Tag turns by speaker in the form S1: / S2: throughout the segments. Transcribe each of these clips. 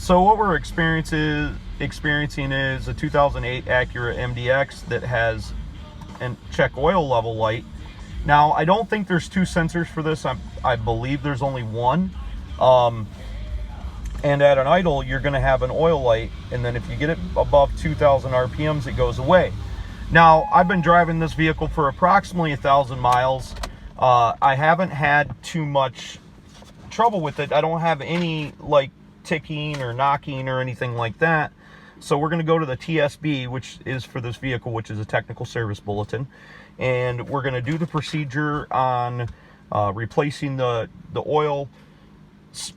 S1: So what we're experiencing is a 2008 Acura MDX that has a check oil level light. Now, I don't think there's two sensors for this. I believe there's only one. And at an idle, you're going to have an oil light, and then if you get it above 2,000 RPMs, it goes away. Now, I've been driving this vehicle for approximately 1,000 miles. I haven't had too much trouble with it. I don't have any like ticking or knocking or anything like that. So we're going to go to the TSB, which is for this vehicle, which is a technical service bulletin, and we're going to do the procedure on replacing the oil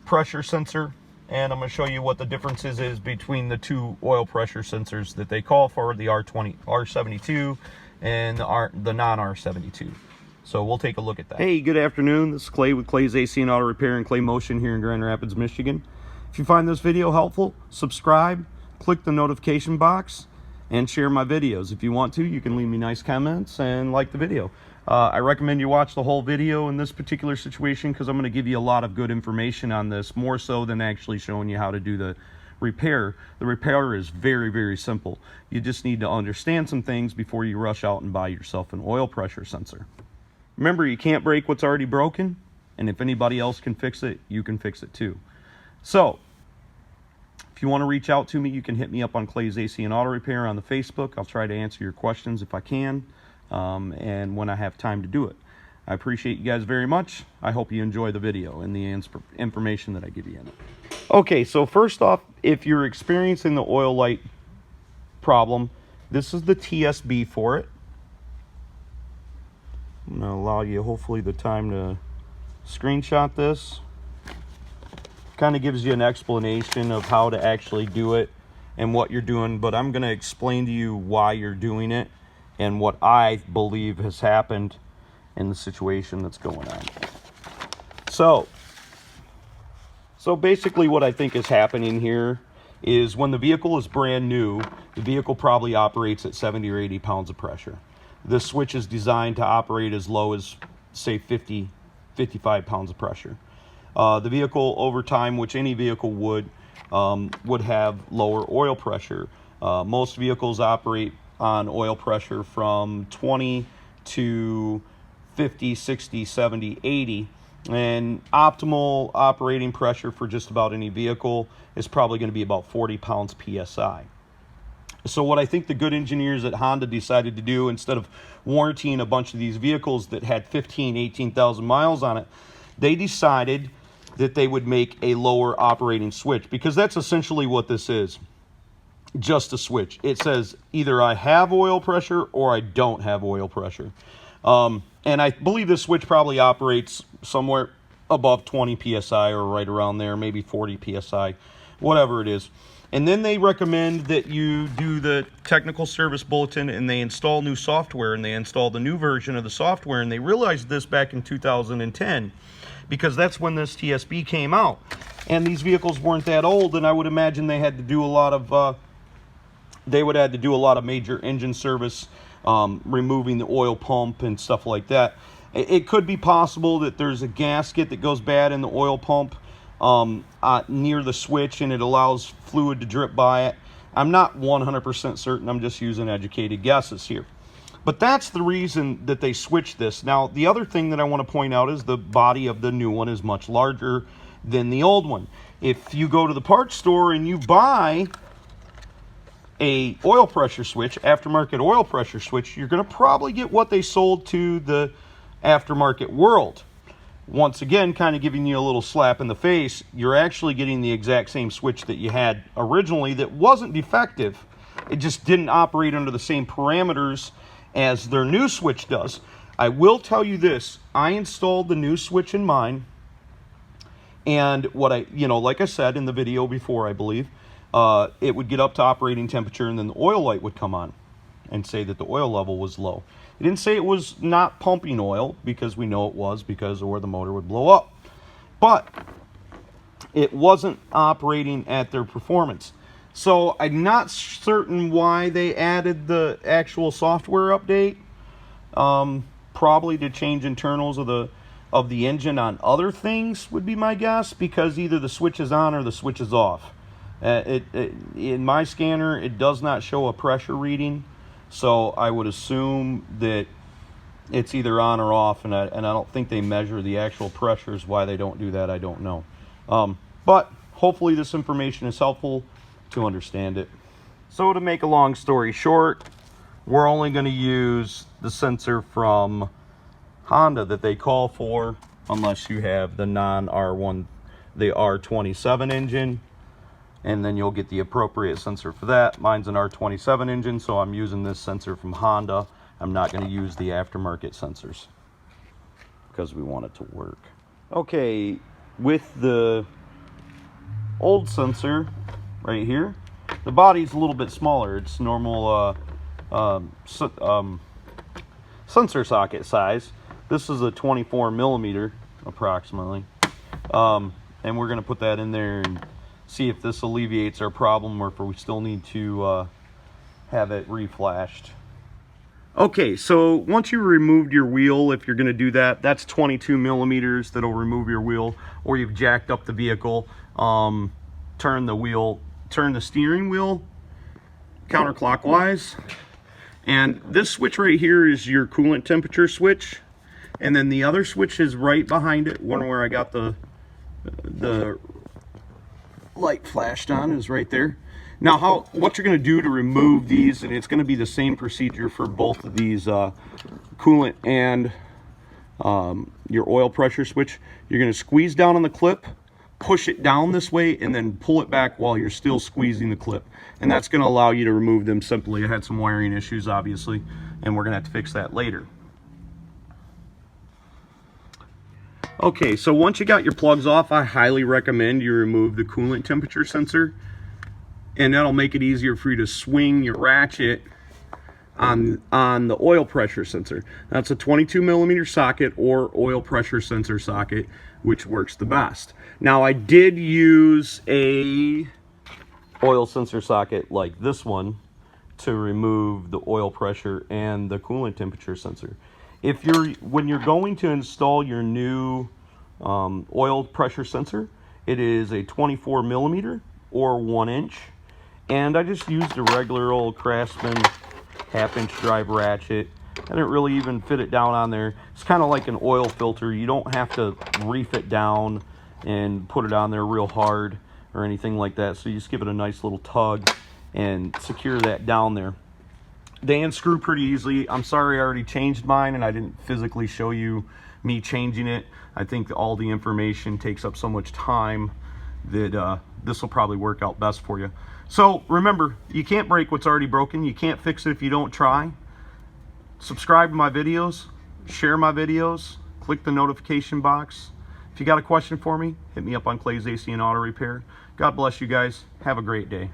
S1: pressure sensor. And I'm going to show you what the differences is between the two oil pressure sensors that they call for, the R72 and the non-R72. So we'll take a look at that. Hey, good afternoon. This is Clay with Clay's AC and Auto Repair and Clay Motion here in Grand Rapids, Michigan. If you find this video helpful, subscribe, click the notification box, and share my videos. If you want to, you can leave me nice comments and like the video. I recommend you watch the whole video in this particular situation because I'm going to give you a lot of good information on this, more so than actually showing you how to do the repair. The repair is very, very simple. You just need to understand some things before you rush out and buy yourself an oil pressure sensor. Remember, you can't break what's already broken, and if anybody else can fix it, you can fix it too. So, if you want to reach out to me, you can hit me up on Clay's AC and Auto Repair on the Facebook. I'll try to answer your questions if I can. And when I have time to do it. I appreciate you guys very much. I hope you enjoy the video and the information that I give you in it. Okay, so first off, if you're experiencing the oil light problem, this is the TSB for it. I'm going to allow you hopefully the time to screenshot this. Kind of gives you an explanation of how to actually do it and what you're doing, but I'm going to explain to you why you're doing it and what I believe has happened in the situation that's going on. So basically what I think is happening here is when the vehicle is brand new, the vehicle probably operates at 70 or 80 pounds of pressure. This switch is designed to operate as low as, say, 50, 55 pounds of pressure. The vehicle over time, which any vehicle would have lower oil pressure. Most vehicles operate on oil pressure from 20 to 50, 60, 70, 80. And optimal operating pressure for just about any vehicle is probably going to be about 40 pounds PSI. So what I think the good engineers at Honda decided to do, instead of warrantying a bunch of these vehicles that had 15, 18,000 miles on it, they decided that they would make a lower operating switch, because that's essentially what this is. Just a switch. It says either I have oil pressure or I don't have oil pressure. And I believe this switch probably operates somewhere above 20 PSI or right around there, maybe 40 PSI, whatever it is. And then they recommend that you do the technical service bulletin and they install new software, and they install the new version of the software. And they realized this back in 2010 because that's when this TSB came out. And these vehicles weren't that old, and I would imagine they had to do a lot of major engine service, removing the oil pump and stuff like that. It could be possible that there's a gasket that goes bad in the oil pump near the switch, and it allows fluid to drip by it. I'm not 100% certain. I'm just using educated guesses here. But that's the reason that they switched this. Now, the other thing that I want to point out is the body of the new one is much larger than the old one. If you go to the parts store and you buy a oil pressure switch, aftermarket oil pressure switch, you're going to probably get what they sold to the aftermarket world. Once again, kind of giving you a little slap in the face. You're actually getting the exact same switch that you had originally that wasn't defective. It just didn't operate under the same parameters as their new switch does. I will tell you this, I installed the new switch in mine, and what like I said in the video before, I believe, it would get up to operating temperature, and then the oil light would come on and say that the oil level was low. It didn't say it was not pumping oil, because we know it was, or the motor would blow up. But it wasn't operating at their performance. So I'm not certain why they added the actual software update. Probably to change internals of the engine on other things would be my guess, because either the switch is on or the switch is off. In my scanner, it does not show a pressure reading, so I would assume that it's either on or off, and I don't think they measure the actual pressures. Why they don't do that, I don't know. But hopefully this information is helpful to understand it. So to make a long story short, we're only going to use the sensor from Honda that they call for, unless you have the non-R1, the R27 engine, and then you'll get the appropriate sensor for that. Mine's an R27 engine, so I'm using this sensor from Honda. I'm not going to use the aftermarket sensors because we want it to work. Okay, with the old sensor right here, the body's a little bit smaller. It's normal sensor socket size. This is a 24 millimeter approximately, and we're going to put that in there and see if this alleviates our problem or if we still need to have it reflashed. Okay, so once you removed your wheel, if you're going to do that, that's 22 millimeters that'll remove your wheel, or you've jacked up the vehicle. Turn the steering wheel counterclockwise, and this switch right here is your coolant temperature switch, and then the other switch is right behind it, one where I got the light flashed on is right there. Now what you're going to do to remove these, and it's going to be the same procedure for both of these coolant and your oil pressure switch. You're going to squeeze down on the clip, push it down this way, and then pull it back while you're still squeezing the clip, and that's going to allow you to remove them simply. I had some wiring issues obviously, and we're going to have to fix that later. Okay, so once you got your plugs off, I highly recommend you remove the coolant temperature sensor, and that'll make it easier for you to swing your ratchet on the oil pressure sensor. That's a 22 millimeter socket or oil pressure sensor socket, which works the best. Now I did use a oil sensor socket like this one to remove the oil pressure and the coolant temperature sensor. When you're going to install your new oil pressure sensor, it is a 24 millimeter or 1 inch, and I just used a regular old Craftsman 1/2 inch drive ratchet. I didn't really even fit it down on there. It's kind of like an oil filter. You don't have to reef it down and put it on there real hard or anything like that, so you just give it a nice little tug and secure that down there. They unscrew pretty easily. I'm sorry I already changed mine and I didn't physically show you me changing it. I think all the information takes up so much time that this will probably work out best for you. So remember, you can't break what's already broken. You can't fix it if you don't try. Subscribe to my videos, share my videos, click the notification box. If you got a question for me, hit me up on Clay's AC and Auto Repair. God bless you guys. Have a great day.